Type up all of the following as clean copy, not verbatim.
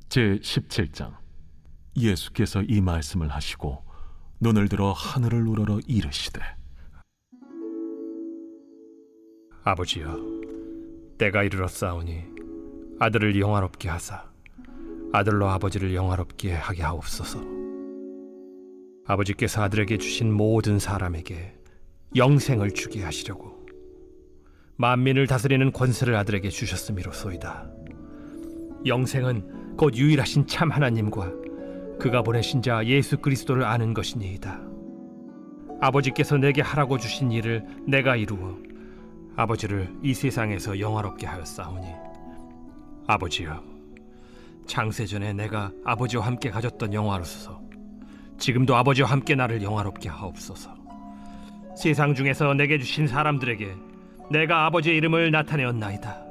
제17장. 예수께서 이 말씀을 하시고 눈을 들어 하늘을 우러러 이르시되, 아버지여, 때가 이르렀사오니 아들을 영화롭게 하사 아들로 아버지를 영화롭게 하게 하옵소서. 아버지께서 아들에게 주신 모든 사람에게 영생을 주게 하시려고 만민을 다스리는 권세를 아들에게 주셨음이로소이다. 영생은 곧 유일하신 참 하나님과 그가 보내신 자 예수 그리스도를 아는 것이니이다. 아버지께서 내게 하라고 주신 일을 내가 이루어 아버지를 이 세상에서 영화롭게 하였사오니, 아버지여, 창세전에 내가 아버지와 함께 가졌던 영화로서 지금도 아버지와 함께 나를 영화롭게 하옵소서. 세상 중에서 내게 주신 사람들에게 내가 아버지의 이름을 나타내었나이다.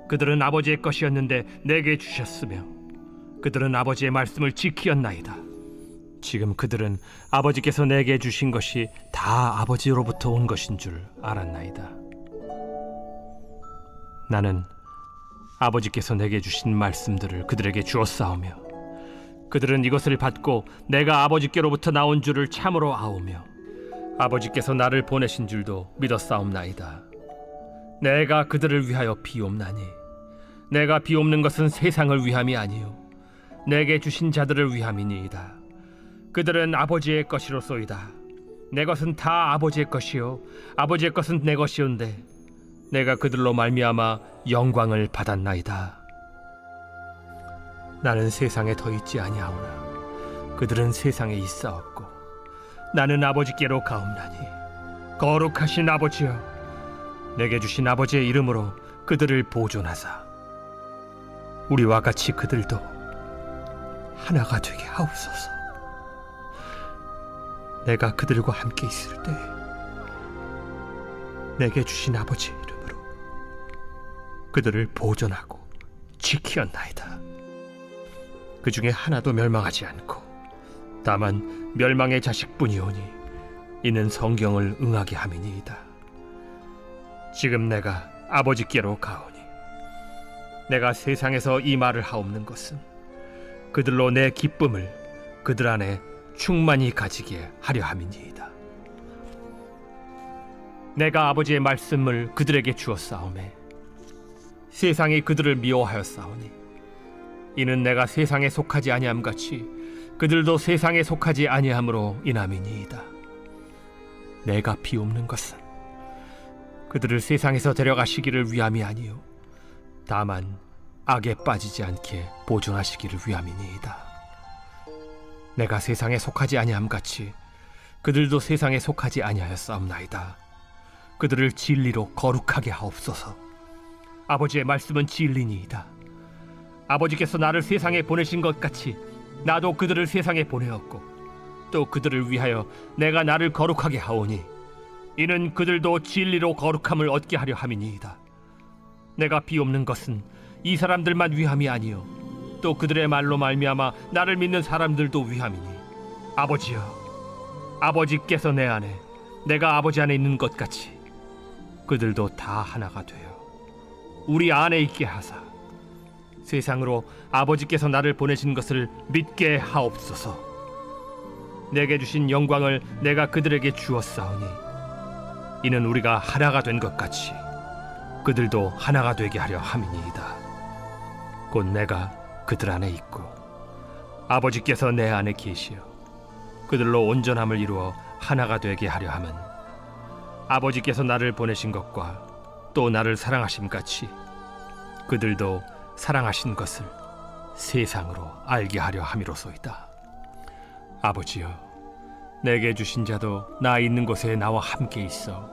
그들은 아버지의 것이었는데 내게 주셨으며 그들은 아버지의 말씀을 지키었나이다. 지금 그들은 아버지께서 내게 주신 것이 다 아버지로부터 온 것인 줄 알았나이다. 나는 아버지께서 내게 주신 말씀들을 그들에게 주었사오며 그들은 이것을 받고 내가 아버지께로부터 나온 줄을 참으로 아오며 아버지께서 나를 보내신 줄도 믿었사옵나이다. 내가 그들을 위하여 비옵나니 내가 비옵는 것은 세상을 위함이 아니요 내게 주신 자들을 위함이니이다. 그들은 아버지의 것이로소이다. 내 것은 다 아버지의 것이요 아버지의 것은 내 것이온데 내가 그들로 말미암아 영광을 받았나이다. 나는 세상에 더 있지 아니하오나 그들은 세상에 있사옵고 나는 아버지께로 가옵나니, 거룩하신 아버지여, 내게 주신 아버지의 이름으로 그들을 보존하사 우리와 같이 그들도 하나가 되게 하옵소서. 내가 그들과 함께 있을 때 내게 주신 아버지의 이름으로 그들을 보존하고 지키었나이다. 그 중에 하나도 멸망하지 않고 다만 멸망의 자식뿐이오니 이는 성경을 응하게 함이니이다. 지금 내가 아버지께로 가오니 내가 세상에서 이 말을 하옵는 것은 그들로 내 기쁨을 그들 안에 충만히 가지게 하려 함이니이다. 내가 아버지의 말씀을 그들에게 주었사오매 세상이 그들을 미워하였사오니 이는 내가 세상에 속하지 아니함 같이 그들도 세상에 속하지 아니함으로 인함이니이다. 내가 비옵는 것은 그들을 세상에서 데려가시기를 위함이 아니요 다만 악에 빠지지 않게 보존하시기를 위함이니이다. 내가 세상에 속하지 아니함 같이 그들도 세상에 속하지 아니하였사옵나이다. 그들을 진리로 거룩하게 하옵소서. 아버지의 말씀은 진리니이다. 아버지께서 나를 세상에 보내신 것 같이 나도 그들을 세상에 보내었고 또 그들을 위하여 내가 나를 거룩하게 하오니 이는 그들도 진리로 거룩함을 얻게 하려 함이니이다. 내가 비옵는 것은 이 사람들만 위함이 아니요 또 그들의 말로 말미암아 나를 믿는 사람들도 위함이니, 아버지여, 아버지께서 내 안에 내가 아버지 안에 있는 것 같이 그들도 다 하나가 되어 우리 안에 있게 하사 세상으로 아버지께서 나를 보내신 것을 믿게 하옵소서. 내게 주신 영광을 내가 그들에게 주었사오니 이는 우리가 하나가 된 것 같이 그들도 하나가 되게 하려 함이니이다. 곧 내가 그들 안에 있고 아버지께서 내 안에 계시어 그들로 온전함을 이루어 하나가 되게 하려 함은 아버지께서 나를 보내신 것과 또 나를 사랑하심 같이 그들도 사랑하신 것을 세상으로 알게 하려 함이로소이다. 아버지여, 내게 주신 자도 나 있는 곳에 나와 함께 있어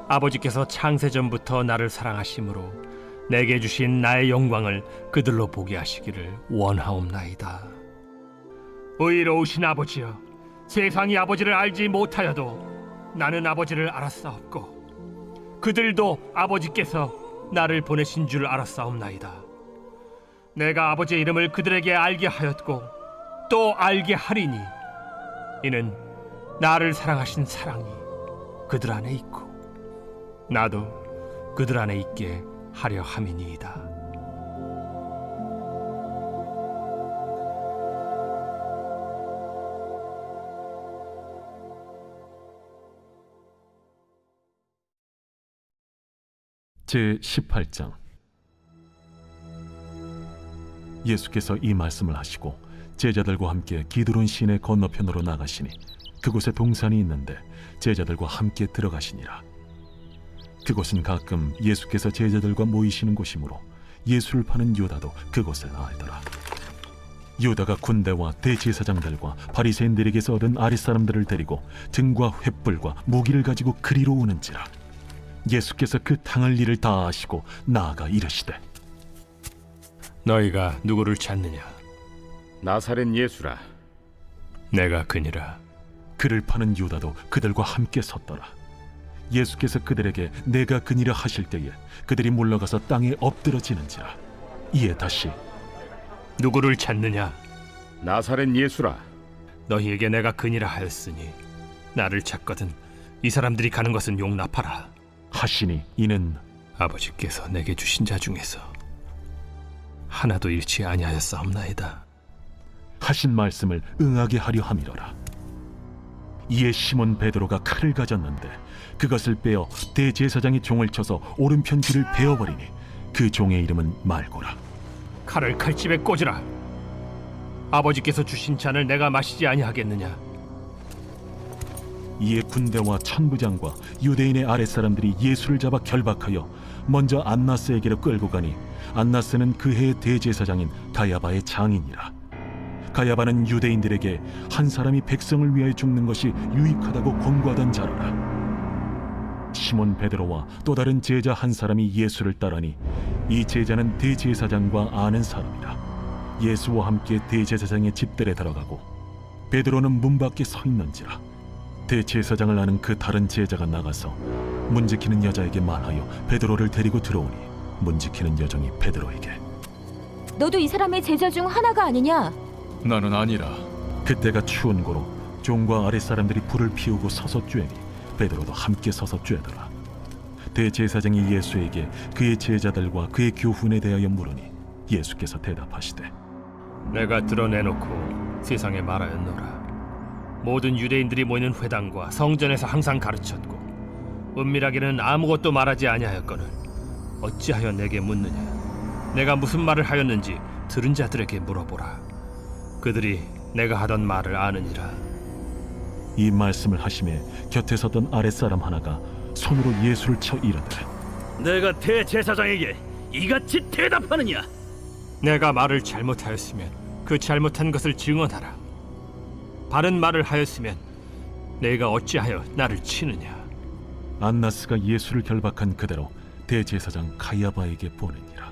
아버지께서 창세전부터 나를 사랑하심으로 내게 주신 나의 영광을 그들로 보게 하시기를 원하옵나이다. 의로우신 아버지여, 세상이 아버지를 알지 못하여도 나는 아버지를 알았사옵고 그들도 아버지께서 나를 보내신 줄 알았사옵나이다. 내가 아버지의 이름을 그들에게 알게 하였고 또 알게 하리니 이는 나를 사랑하신 사랑이 그들 안에 있고 나도 그들 안에 있게 하려 함이니이다. 제 18장. 예수께서 이 말씀을 하시고 제자들과 함께 기드론 시내 건너편으로 나가시니 그곳에 동산이 있는데 제자들과 함께 들어가시니라. 그곳은 가끔 예수께서 제자들과 모이시는 곳이므로 예수를 파는 유다도 그곳을 알더라. 유다가 군대와 대제사장들과 바리새인들에게서 얻은 아랫사람들을 데리고 등과 횃불과 무기를 가지고 그리로 오는지라. 예수께서 그 당할 일을 다 아시고 나아가 이르시되, 너희가 누구를 찾느냐? 나사렛 예수라. 내가 그니라. 그를 파는 유다도 그들과 함께 섰더라. 예수께서 그들에게 내가 그니라 하실 때에 그들이 물러가서 땅에 엎드러지는지라. 이에 다시 누구를 찾느냐? 나사렛 예수라. 너희에게 내가 그니라 하였으니 나를 찾거든 이 사람들이 가는 것은 용납하라. 하시니 이는 아버지께서 내게 주신 자 중에서 하나도 잃지 아니하였사옵나이다. 하신 말씀을 응하게 하려 함이로라. 이에 시몬 베드로가 칼을 가졌는데 그것을 빼어 대제사장이 종을 쳐서 오른편 귀를 베어버리니 그 종의 이름은 말고라. 칼을 칼집에 꽂으라. 아버지께서 주신 잔을 내가 마시지 아니하겠느냐? 이에 군대와 천부장과 유대인의 아랫사람들이 예수를 잡아 결박하여 먼저 안나스에게로 끌고 가니 안나스는 그 해의 대제사장인 가야바의 장인이라. 가야바는 유대인들에게 한 사람이 백성을 위하여 죽는 것이 유익하다고 권고하던 자라라. 시몬 베드로와 또 다른 제자 한 사람이 예수를 따르니 이 제자는 대제사장과 아는 사람이라. 예수와 함께 대제사장의 집들에 들어가고 베드로는 문 밖에 서 있는지라. 대제사장을 아는 그 다른 제자가 나가서 문 지키는 여자에게 말하여 베드로를 데리고 들어오니 문 지키는 여종이 베드로에게, 너도 이 사람의 제자 중 하나가 아니냐? 나는 아니라. 그때가 추운 고로 종과 아랫사람들이 불을 피우고 서서 쬐니 베드로도 함께 서서 쬐더라. 대제사장이 예수에게 그의 제자들과 그의 교훈에 대하여 물으니 예수께서 대답하시되, 내가 드러내놓고 세상에 말하였노라. 모든 유대인들이 모이는 회당과 성전에서 항상 가르쳤고 은밀하게는 아무것도 말하지 아니하였거늘 어찌하여 내게 묻느냐? 내가 무슨 말을 하였는지 들은 자들에게 물어보라. 그들이 내가 하던 말을 아느니라. 이 말씀을 하심에 곁에 섰던 아랫사람 하나가 손으로 예수를 쳐 이르되, 내가 대제사장에게 이같이 대답하느냐? 내가 말을 잘못하였으면 그 잘못한 것을 증언하라. 바른 말을 하였으면 내가 어찌하여 나를 치느냐? 안나스가 예수를 결박한 그대로 대제사장 가야바에게 보내니라.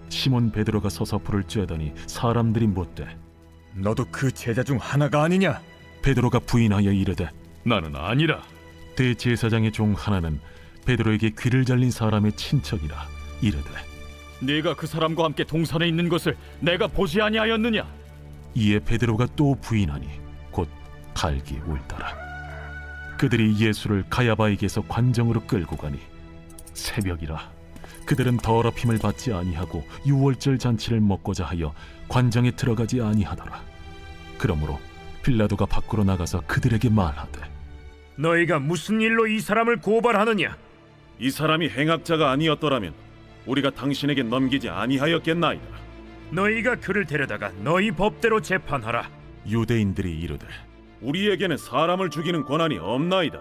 시몬 베드로가 서서 불을 쬐더니 사람들이 묻되, 너도 그 제자 중 하나가 아니냐? 베드로가 부인하여 이르되, 나는 아니라. 대제사장의 종 하나는 베드로에게 귀를 잘린 사람의 친척이라. 이르되, 네가 그 사람과 함께 동산에 있는 것을 내가 보지 아니하였느냐? 이에 베드로가 또 부인하니 곧 달기 울더라. 그들이 예수를 가야바에게서 관정으로 끌고 가니 새벽이라. 그들은 더럽힘을 받지 아니하고 유월절 잔치를 먹고자 하여 관정에 들어가지 아니하더라. 그러므로 빌라도가 밖으로 나가서 그들에게 말하되, 너희가 무슨 일로 이 사람을 고발하느냐? 이 사람이 행악자가 아니었더라면 우리가 당신에게 넘기지 아니하였겠나이다. 너희가 그를 데려다가 너희 법대로 재판하라. 유대인들이 이르되, 우리에게는 사람을 죽이는 권한이 없나이다.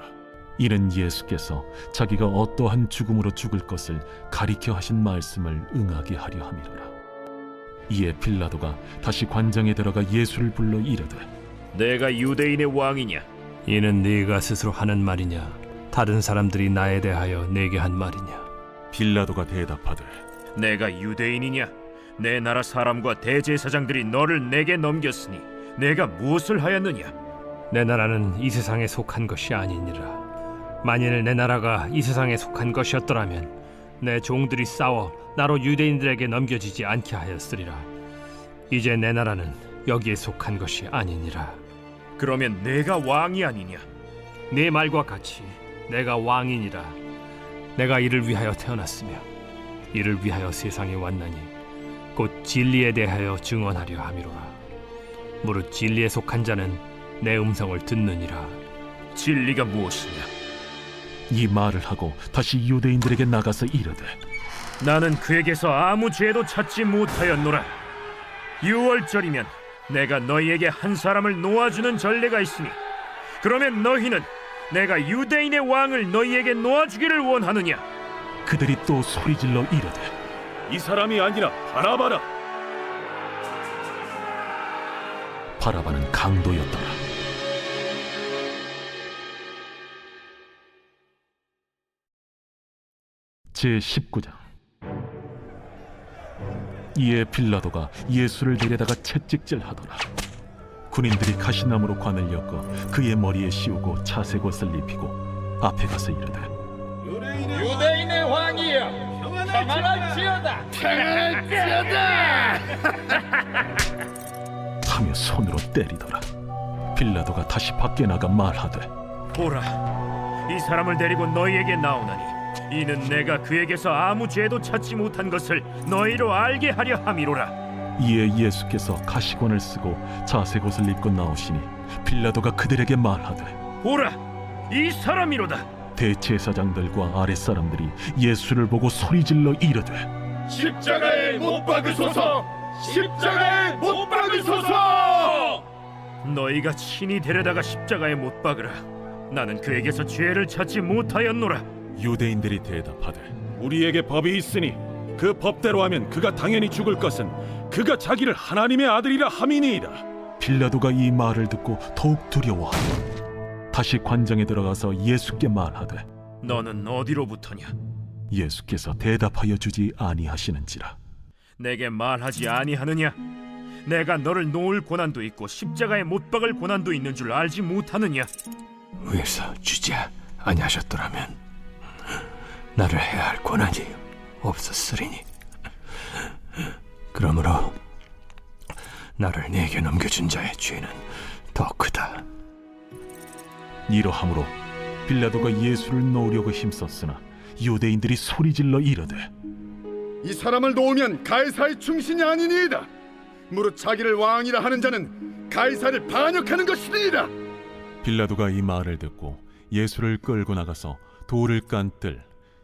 이는 예수께서 자기가 어떠한 죽음으로 죽을 것을 가리켜 하신 말씀을 응하게 하려 함이로라. 이에 빌라도가 다시 관정에 들어가 예수를 불러 이르되, 내가 유대인의 왕이냐? 이는 네가 스스로 하는 말이냐? 다른 사람들이 나에 대하여 내게 한 말이냐? 빌라도가 대답하되, 내가 유대인이냐? 내 나라 사람과 대제사장들이 너를 내게 넘겼으니 내가 무엇을 하였느냐? 내 나라는 이 세상에 속한 것이 아니니라. 만일 내 나라가 이 세상에 속한 것이었더라면 내 종들이 싸워 나로 유대인들에게 넘겨지지 않게 하였으리라. 이제 내 나라는 여기에 속한 것이 아니니라. 그러면 내가 왕이 아니냐? 네 말과 같이 내가 왕이니라. 내가 이를 위하여 태어났으며 이를 위하여 세상에 왔나니 곧 진리에 대하여 증언하려 함이로라. 무릇 진리에 속한 자는 내 음성을 듣느니라. 진리가 무엇이냐? 이 말을 하고 다시 유대인들에게 나가서 이르되 나는 그에게서 아무 죄도 찾지 못하였노라. 유월절이면 내가 너희에게 한 사람을 놓아주는 전례가 있으니 그러면 너희는 내가 유대인의 왕을 너희에게 놓아주기를 원하느냐? 그들이 또 소리질러 이르되 이 사람이 아니라 바라바라. 바라바는 강도였더라. 제19장. 이에 빌라도가 예수를 데려다가 채찍질하더라. 군인들이 가시나무로 관을 엮어 그의 머리에 씌우고 차색 옷을 입히고 앞에 가서 이르되 유대인의 왕이여, 평안할지어다. 하며 손으로 때리더라. 빌라도가 다시 밖에 나가 말하되 보라, 이 사람을 데리고 너희에게 나오나니 이는 내가 그에게서 아무 죄도 찾지 못한 것을 너희로 알게 하려 함이로라. 이에 예수께서 가시관을 쓰고 자색 옷을 입고 나오시니 빌라도가 그들에게 말하되 보라, 이 사람이로다. 대제사장들과 아랫사람들이 예수를 보고 소리질러 이르되 십자가에 못 박으소서! 십자가에 못 박으소서! 너희가 친히 데려다가 십자가에 못 박으라. 나는 그에게서 죄를 찾지 못하였노라. 유대인들이 대답하되 우리에게 법이 있으니 그 법대로 하면 그가 당연히 죽을 것은 그가 자기를 하나님의 아들이라 함이니이다. 빌라도가 이 말을 듣고 더욱 두려워하며 다시 관장에 들어가서 예수께 말하되 너는 어디로부터냐? 예수께서 대답하여 주지 아니하시는지라. 내게 말하지 아니하느냐? 내가 너를 놓을 고난도 있고 십자가에 못 박을 고난도 있는 줄 알지 못하느냐? 위에서 주지 아니하셨더라면 나를 해야 할 권한이 없었으리니 그러므로 나를 네게 넘겨준 자의 죄는 더 크다. 이러함으로 빌라도가 예수를 놓으려고 힘썼으나 유대인들이 소리질러 이르되 이 사람을 놓으면 가이사의 충신이 아니니이다. 무릇 자기를 왕이라 하는 자는 가이사를 반역하는 것이니이다. 빌라도가 이 말을 듣고 예수를 끌고 나가서 돌을 깐 뜰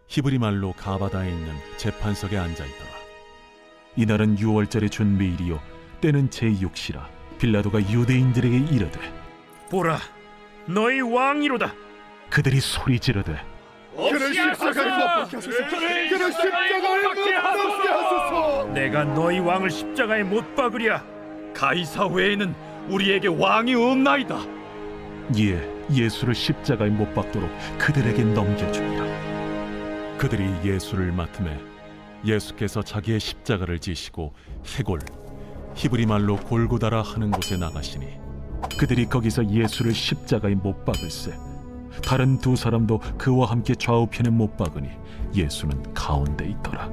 히브리 말로 가바다에 있는 재판석에 앉아있더라. 이날은 유월절의 준비일이요 때는 제6시라. 빌라도가 유대인들에게 이르되 보라, 너희 왕이로다. 그들이 소리 지르되 그를 십자가에 못 박게 하소서. 그를 십자가에 못 박게 하소서. 내가 너희 왕을 십자가에 못 박으랴. 가이사 외에는 우리에게 왕이 없나이다. 이에 예수를 십자가에 못 박도록 그들에게 넘겨주니라. 그들이 예수를 맡음에 예수께서 자기의 십자가를 지시고 해골 히브리 말로 골고다라 하는 곳에 나가시니 그들이 거기서 예수를 십자가에 못 박을세. 다른 두 사람도 그와 함께 좌우편에 못 박으니 예수는 가운데 있더라.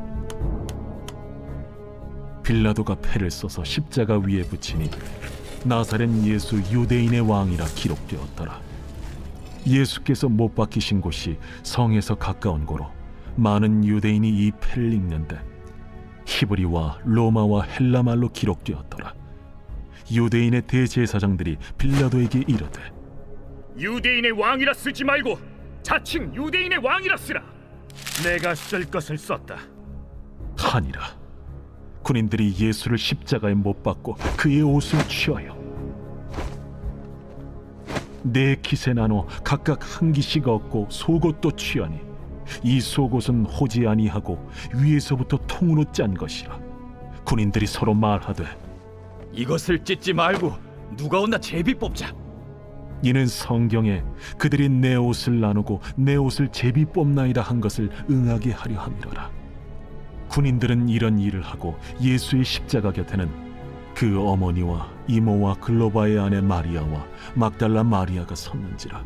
빌라도가 패를 써서 십자가 위에 붙이니 나사렛 예수 유대인의 왕이라 기록되었더라. 예수께서 못 박히신 곳이 성에서 가까운 고로 많은 유대인이 이 패를 읽는데 히브리와 로마와 헬라 말로 기록되었더라. 유대인의 대제사장들이 빌라도에게 이르되 유대인의 왕이라 쓰지 말고 자칭 유대인의 왕이라 쓰라. 내가 쓸 것을 썼다. 하니라. 군인들이 예수를 십자가에 못 박고 그의 옷을 취하여 네 킷에 나눠 각각 한 기씩 얻고 속옷도 취하니 이 속옷은 호지 아니하고 위에서부터 통으로 짠 것이라. 군인들이 서로 말하되 이것을 찢지 말고 누가 온나 제비 뽑자. 이는 성경에 그들이 내 옷을 나누고 내 옷을 제비 뽑나이다 한 것을 응하게 하려 함이로라. 군인들은 이런 일을 하고 예수의 십자가 곁에는 그 어머니와 이모와 글로바의 아내 마리아와 막달라 마리아가 섰는지라.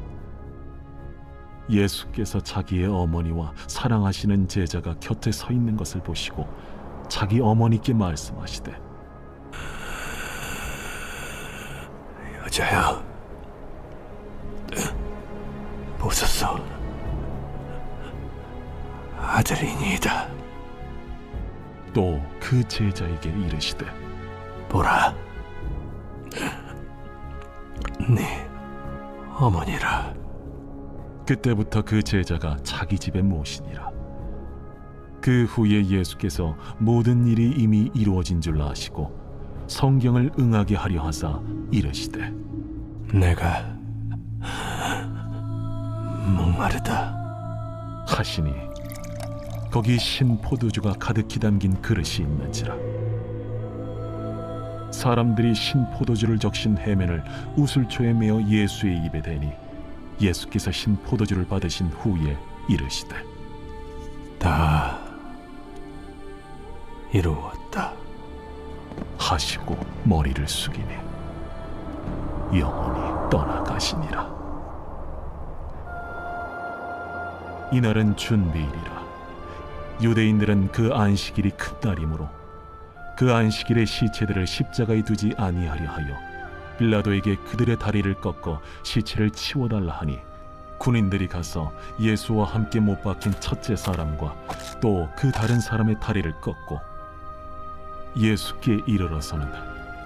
예수께서 자기의 어머니와 사랑하시는 제자가 곁에 서 있는 것을 보시고 자기 어머니께 말씀하시되 여자야, 보소서, 아들이니이다. 또 그 제자에게 이르시되 보라, 네 어머니라. 그때부터 그 제자가 자기 집에 모시니라. 그 후에 예수께서 모든 일이 이미 이루어진 줄 아시고 성경을 응하게 하려 하사 이르시되 내가 목마르다 하시니 거기 신 포도주가 가득히 담긴 그릇이 있는지라. 사람들이 신 포도주를 적신 해면을 우슬초에 메어 예수의 입에 대니 예수께서 신 포도주를 받으신 후에 이르시되 다 이루었다 하시고 머리를 숙이니 영원히 떠나가시니라. 이날은 준비일이라. 유대인들은 그 안식일이 큰 날이므로 그 안식일에 시체들을 십자가에 두지 아니하려 하여 빌라도에게 그들의 다리를 꺾어 시체를 치워달라 하니 군인들이 가서 예수와 함께 못 박힌 첫째 사람과 또 그 다른 사람의 다리를 꺾고 예수께 이르러서는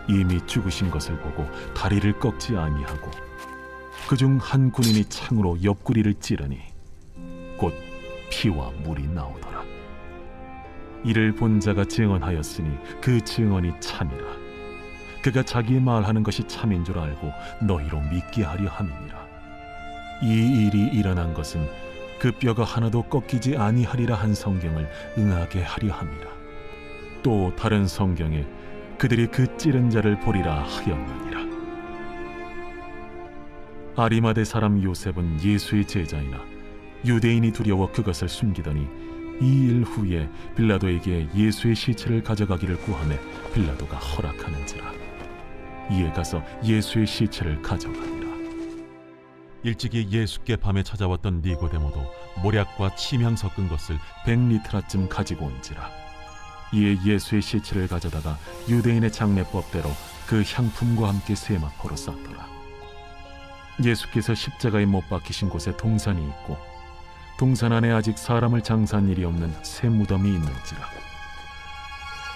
이미 죽으신 것을 보고 다리를 꺾지 아니하고 그중 한 군인이 창으로 옆구리를 찌르니 곧 피와 물이 나오더라. 이를 본 자가 증언하였으니 그 증언이 참이라. 그가 자기의 말하는 것이 참인 줄 알고 너희로 믿게 하려 함이니라. 이 일이 일어난 것은 그 뼈가 하나도 꺾이지 아니하리라 한 성경을 응하게 하려 함이라. 또 다른 성경에 그들이 그 찌른 자를 보리라 하였느니라. 아리마대 사람 요셉은 예수의 제자이나 유대인이 두려워 그것을 숨기더니 이 일 후에 빌라도에게 예수의 시체를 가져가기를 구하매 빌라도가 허락하는지라. 이에 가서 예수의 시체를 가져가니라. 일찍이 예수께 밤에 찾아왔던 니고데모도 모략과 침향 섞은 것을 100리트라쯤 가지고 온지라. 이에 예수의 시체를 가져다가 유대인의 장례법대로 그 향품과 함께 세마포로 쌌더라. 예수께서 십자가에 못 박히신 곳에 동산이 있고 동산 안에 아직 사람을 장사한 일이 없는 새 무덤이 있는지라.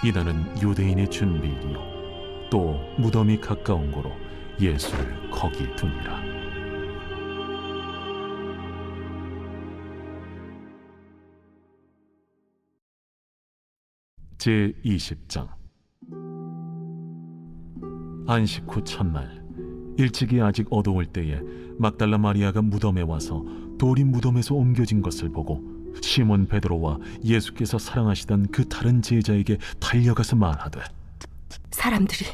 이날은 유대인의 준비일이요 또 무덤이 가까운 고로 예수를 거기 두니라. 제20장. 안식 후 첫날 일찍이 아직 어두울 때에 막달라 마리아가 무덤에 와서 돌이 무덤에서 옮겨진 것을 보고 시몬 베드로와 예수께서 사랑하시던 그 다른 제자에게 달려가서 말하되 사람들이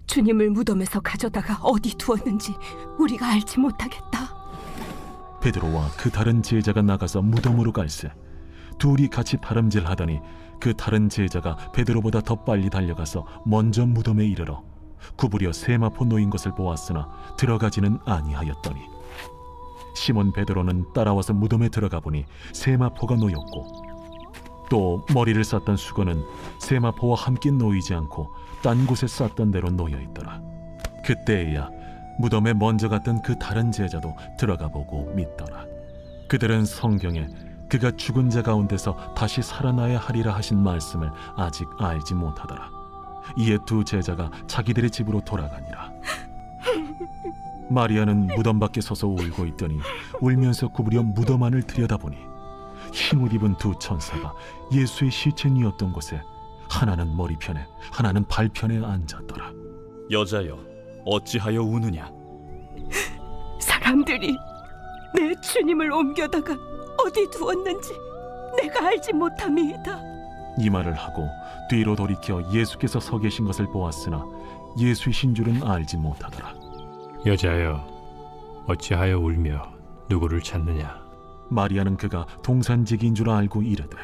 주님을 무덤에서 가져다가 어디 두었는지 우리가 알지 못하겠다. 베드로와 그 다른 제자가 나가서 무덤으로 갈새 둘이 같이 다름질하더니 그 다른 제자가 베드로보다 더 빨리 달려가서 먼저 무덤에 이르러 구부려 세마포 놓인 것을 보았으나 들어가지는 아니하였더니 시몬 베드로는 따라와서 무덤에 들어가 보니 세마포가 놓였고 또 머리를 쌌던 수건은 세마포와 함께 놓이지 않고 딴 곳에 쌌던 대로 놓여 있더라. 그때에야 무덤에 먼저 갔던 그 다른 제자도 들어가 보고 믿더라. 그들은 성경에 그가 죽은 자 가운데서 다시 살아나야 하리라 하신 말씀을 아직 알지 못하더라. 이에 두 제자가 자기들의 집으로 돌아가니라. 마리아는 무덤 밖에 서서 울고 있더니 울면서 구부려 무덤 안을 들여다보니 흰옷 입은 두 천사가 예수의 시체니었던 곳에 하나는 머리편에 하나는 발편에 앉았더라. 여자여 어찌하여 우느냐? 사람들이 내 주님을 옮겨다가 어디 두었는지 내가 알지 못함이이다. 이 말을 하고 뒤로 돌이켜 예수께서 서 계신 것을 보았으나 예수이신 줄은 알지 못하더라. 여자여 어찌하여 울며 누구를 찾느냐? 마리아는 그가 동산지기인 줄 알고 이르되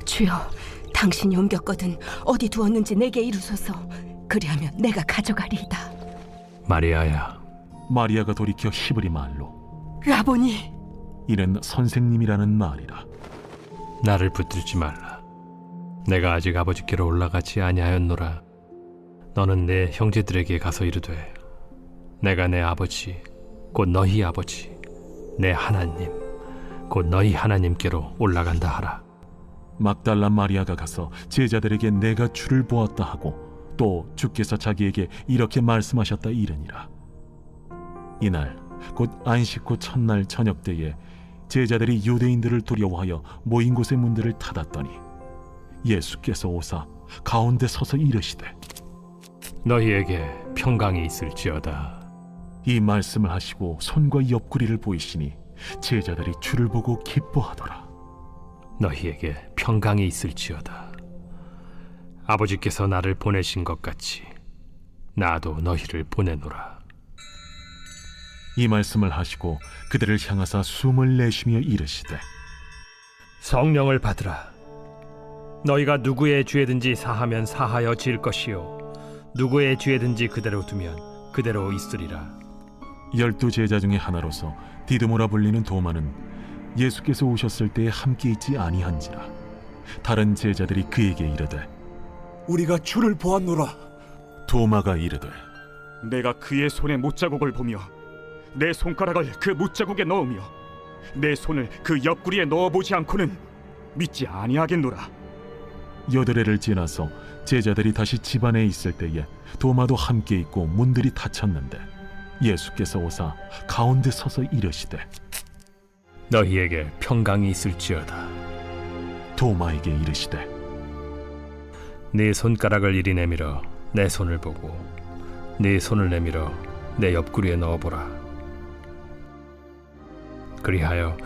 주여, 당신이 옮겼거든 어디 두었는지 내게 이루소서. 그리하면 내가 가져가리이다. 마리아야. 마리아가 돌이켜 히브리 말로 라보니, 이는 선생님이라는 말이라. 나를 붙들지 말라. 내가 아직 아버지께로 올라가지 아니하였노라. 너는 내 형제들에게 가서 이르되 내가 내 아버지 곧 너희 아버지 내 하나님 곧 너희 하나님께로 올라간다 하라. 막달라 마리아가 가서 제자들에게 내가 주를 보았다 하고 또 주께서 자기에게 이렇게 말씀하셨다 이르니라. 이날 곧 안식 후 첫날 저녁 때에 제자들이 유대인들을 두려워하여 모인 곳의 문들을 닫았더니 예수께서 오사 가운데 서서 이르시되 너희에게 평강이 있을지어다. 이 말씀을 하시고 손과 옆구리를 보이시니 제자들이 주를 보고 기뻐하더라. 너희에게 평강이 있을지어다. 아버지께서 나를 보내신 것 같이 나도 너희를 보내노라. 이 말씀을 하시고 그들을 향하사 숨을 내쉬며 이르시되 성령을 받으라. 너희가 누구의 죄든지 사하면 사하여 질 것이요 누구의 죄든지 그대로 두면 그대로 있으리라. 12 제자 중에 하나로서 디드모라 불리는 도마는 예수께서 오셨을 때에 함께 있지 아니한지라. 다른 제자들이 그에게 이르되 우리가 주를 보았노라. 도마가 이르되 내가 그의 손에 못자국을 보며 내 손가락을 그 못자국에 넣으며 내 손을 그 옆구리에 넣어보지 않고는 믿지 아니하겠노라. 여드레를 지나서 제자들이 다시 집 안에 있을 때에 도마도 함께 있고 문들이 닫혔는데 예수께서 오사 가운데 서서 이르시되 너희에게 평강이 있을지어다. 도마에게 이르시되 네 손가락을 이리 내밀어 내 손을 보고 네 손을 내밀어 내 옆구리에 넣어보라. 그리하여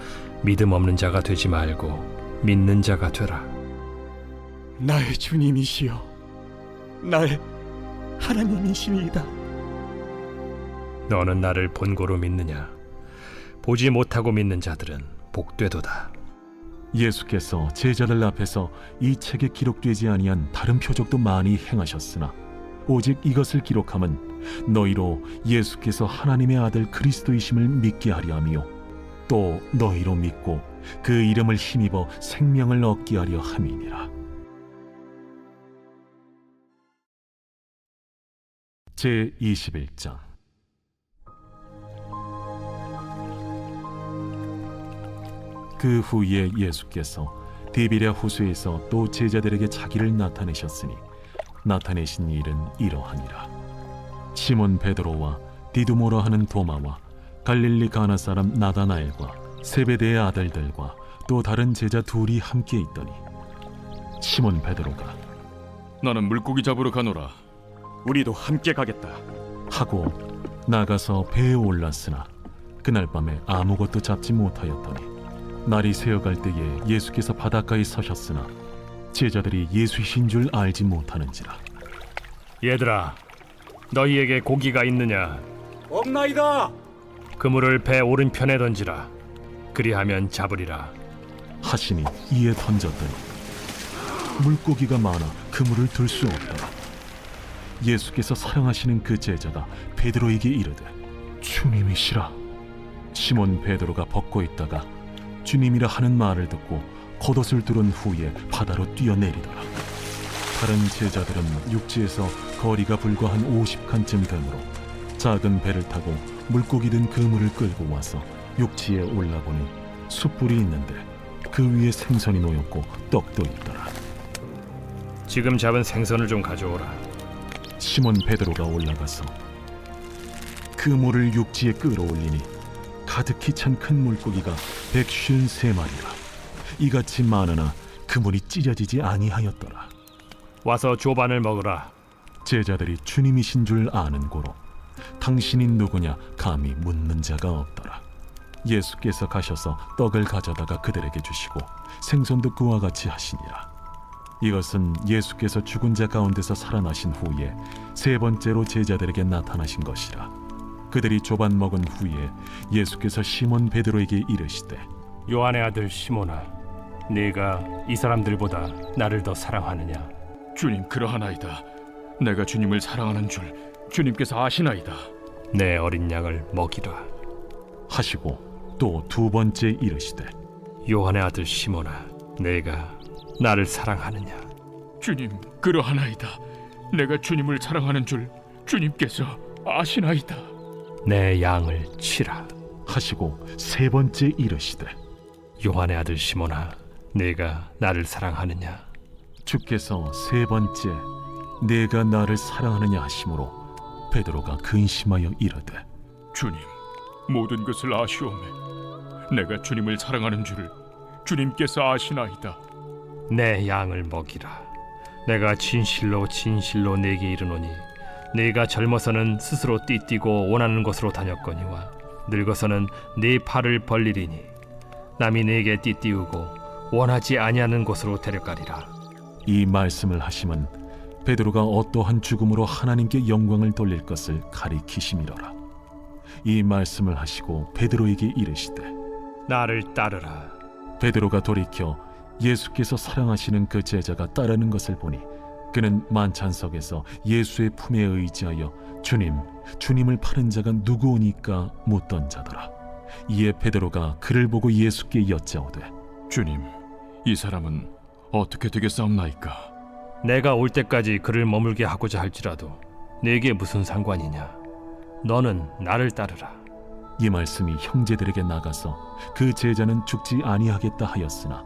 믿음 없는 자가 되지 말고 믿는 자가 되라. 나의 주님이시여, 나의 하나님이시니이다. 너는 나를 본고로 믿느냐? 보지 못하고 믿는 자들은 복되도다. 예수께서 제자들 앞에서 이 책에 기록되지 아니한 다른 표적도 많이 행하셨으나 오직 이것을 기록함은 너희로 예수께서 하나님의 아들 그리스도이심을 믿게 하려 함이요 또 너희로 믿고 그 이름을 힘입어 생명을 얻게 하려 함이니라. 제 21장. 그 후에 예수께서 디비랴 호수에서 또 제자들에게 자기를 나타내셨으니 나타내신 일은 이러하니라. 시몬 베드로와 디두모라 하는 도마와 갈릴리 가나 사람 나다나엘과 세베대의 아들들과 또 다른 제자 둘이 함께 있더니 시몬 베드로가 나는 물고기 잡으러 가노라. 우리도 함께 가겠다. 하고 나가서 배에 올랐으나 그날 밤에 아무것도 잡지 못하였더니 날이 새어갈 때에 예수께서 바닷가에 서셨으나 제자들이 예수이신 줄 알지 못하는지라. 얘들아, 너희에게 고기가 있느냐? 없나이다. 그물을 배 오른편에 던지라. 그리하면 잡으리라. 하시니 이에 던졌더니 물고기가 많아 그물을 들 수 없더라. 예수께서 사랑하시는 그 제자가 베드로에게 이르되 주님이시라. 시몬 베드로가 벗고 있다가 주님이라 하는 말을 듣고 겉옷을 두른 후에 바다로 뛰어내리더라. 다른 제자들은 육지에서 거리가 불과 한 50칸쯤 되므로 작은 배를 타고 물고기 든 그물을 끌고 와서 육지에 올라보니 숯불이 있는데 그 위에 생선이 놓였고 떡도 있더라. 지금 잡은 생선을 좀 가져오라. 시몬 베드로가 올라가서 그물을 육지에 끌어올리니 가득히 찬 큰 물고기가 153마리라. 이같이 많으나 그물이 찢어지지 아니하였더라. 와서 조반을 먹으라. 제자들이 주님이신 줄 아는 고로 당신이 누구냐 감히 묻는 자가 없더라. 예수께서 가셔서 떡을 가져다가 그들에게 주시고 생선도 그와 같이 하시니라. 이것은 예수께서 죽은 자 가운데서 살아나신 후에 세 번째로 제자들에게 나타나신 것이라. 그들이 조반 먹은 후에 예수께서 시몬 베드로에게 이르시되 요한의 아들 시몬아, 네가 이 사람들보다 나를 더 사랑하느냐? 주님, 그러하나이다. 내가 주님을 사랑하는 줄 주님께서 아시나이다. 내 어린 양을 먹이라. 하시고 또 두 번째 이르시되 요한의 아들 시몬아, 네가 나를 사랑하느냐? 주님, 그러하나이다. 내가 주님을 사랑하는 줄 주님께서 아시나이다. 내 양을 치라. 하시고 세 번째 이르시되 요한의 아들 시몬아, 네가 나를 사랑하느냐? 주께서 세 번째 내가 나를 사랑하느냐 하심으로 베드로가 근심하여 이르되 주님, 모든 것을 아시오매 내가 주님을 사랑하는 줄을 주님께서 아시나이다. 내 양을 먹이라. 내가 진실로 진실로 네게 이르노니 네가 젊어서는 스스로 띠뛰고 원하는 곳으로 다녔거니와 늙어서는 네 팔을 벌리리니 남이 네게 띠띠우고 원하지 아니하는 곳으로 데려가리라. 이 말씀을 하심은 베드로가 어떠한 죽음으로 하나님께 영광을 돌릴 것을 가리키심이로라. 이 말씀을 하시고 베드로에게 이르시되 나를 따르라. 베드로가 돌이켜 예수께서 사랑하시는 그 제자가 따르는 것을 보니 그는 만찬석에서 예수의 품에 의지하여 주님을 파는 자가 누구오니까 묻던 자더라. 이에 베드로가 그를 보고 예수께 여짜오되 주님, 이 사람은 어떻게 되겠사옵나이까? 내가 올 때까지 그를 머물게 하고자 할지라도 네게 무슨 상관이냐? 너는 나를 따르라. 이 말씀이 형제들에게 나가서 그 제자는 죽지 아니하겠다 하였으나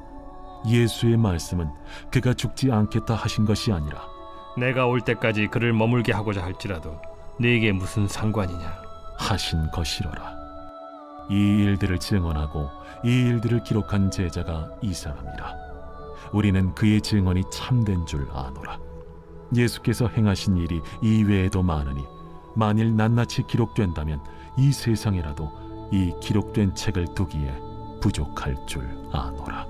예수의 말씀은 그가 죽지 않겠다 하신 것이 아니라 내가 올 때까지 그를 머물게 하고자 할지라도 네게 무슨 상관이냐? 하신 것이로라. 이 일들을 증언하고 이 일들을 기록한 제자가 이 사람이라. 우리는 그의 증언이 참된 줄 아노라. 예수께서 행하신 일이 이외에도 많으니 만일 낱낱이 기록된다면 이 세상에라도 이 기록된 책을 두기에 부족할 줄 아노라.